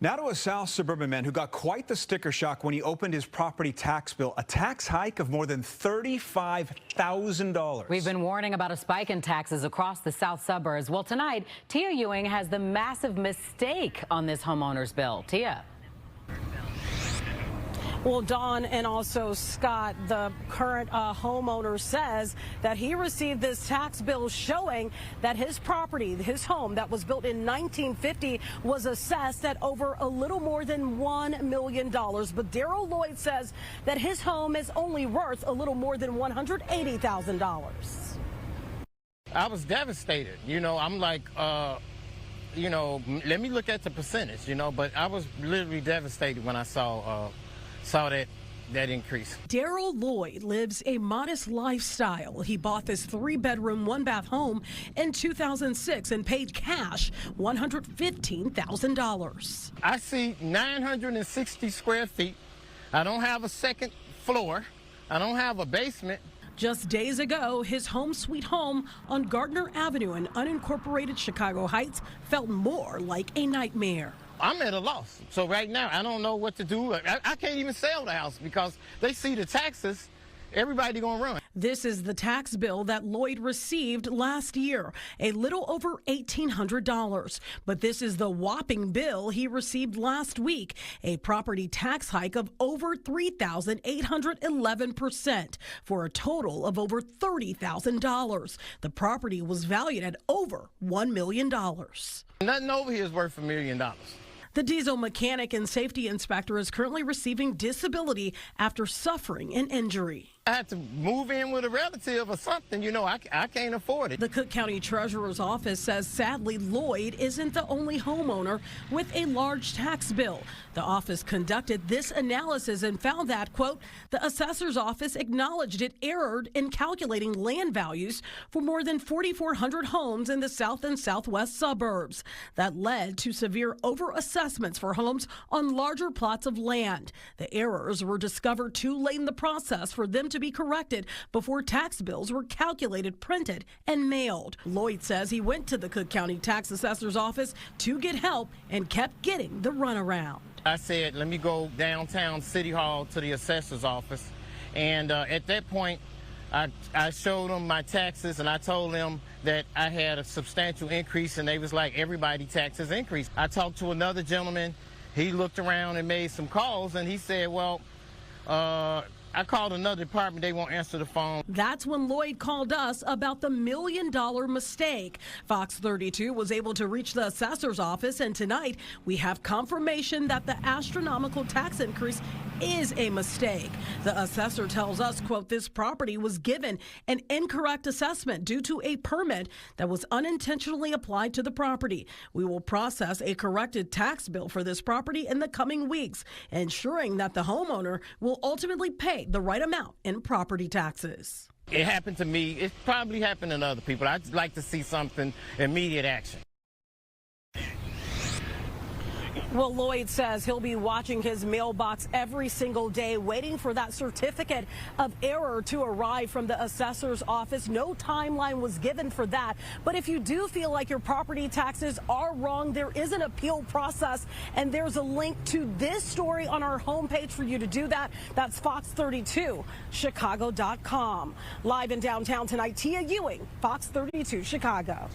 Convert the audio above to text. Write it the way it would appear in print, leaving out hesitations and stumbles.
Now to a South suburban man who got quite the sticker shock when he opened his property tax bill, a tax hike of more than $35,000. We've been warning about a spike in taxes across the South suburbs. Well, tonight, Tia Ewing has the massive mistake on this homeowner's bill. Tia. Well, Dawn and also Scott, the current homeowner, says that he received this tax bill showing that his property, his home that was built in 1950, was assessed at over a little more than $1 million. But Daryl Lloyd says that his home is only worth a little more than $180,000. I was devastated. I'm like, let me look at the percentage, but I was literally devastated when I saw that increase. Daryl Lloyd lives a modest lifestyle. He bought this 3-bedroom, 1-bath home in 2006 and paid cash $115,000. I see 960 square feet. I don't have a second floor. I don't have a basement. Just days ago, his home sweet home on Gardner Avenue in unincorporated Chicago Heights felt more like a nightmare. I'm at a loss. So right now, I don't know what to do. I can't even sell the house because they see the taxes. Everybody gonna run. This is the tax bill that Lloyd received last year, a little over $1,800. But this is the whopping bill he received last week, a property tax hike of over 3,811% for a total of over $30,000. The property was valued at over $1 million. Nothing over here is worth $1 million. The diesel mechanic and safety inspector is currently receiving disability after suffering an injury. I had to move in with a relative or something. I can't afford it. The Cook County Treasurer's Office says sadly Lloyd isn't the only homeowner with a large tax bill. The office conducted this analysis and found that, quote, the assessor's office acknowledged it erred in calculating land values for more than 4,400 homes in the south and southwest suburbs. That led to severe overassessments for homes on larger plots of land. The errors were discovered too late in the process for them to be corrected before tax bills were calculated, printed, and mailed. Lloyd says he went to the Cook County Tax Assessor's office to get help and kept getting the runaround. I said, let me go downtown City Hall to the assessor's office. And at that point, I showed them my taxes and I told them that I had a substantial increase, and they was like, everybody taxes increase. I talked to another gentleman. He looked around and made some calls, and he said, well, I called another department, they won't answer the phone. That's when Lloyd called us about the $1 million mistake. Fox 32 was able to reach the assessor's office, and tonight we have confirmation that the astronomical tax increase is a mistake. The assessor tells us, quote, this property was given an incorrect assessment due to a permit that was unintentionally applied to the property. We will process a corrected tax bill for this property in the coming weeks, ensuring that the homeowner will ultimately pay the right amount in property taxes. It happened to me. It probably happened to other people. I'd like to see something, immediate action. Well, Lloyd says he'll be watching his mailbox every single day, waiting for that certificate of error to arrive from the assessor's office. No timeline was given for that. But if you do feel like your property taxes are wrong, there is an appeal process, and there's a link to this story on our homepage for you to do that. That's Fox32Chicago.com. Live in downtown tonight, Tia Ewing, Fox 32 Chicago.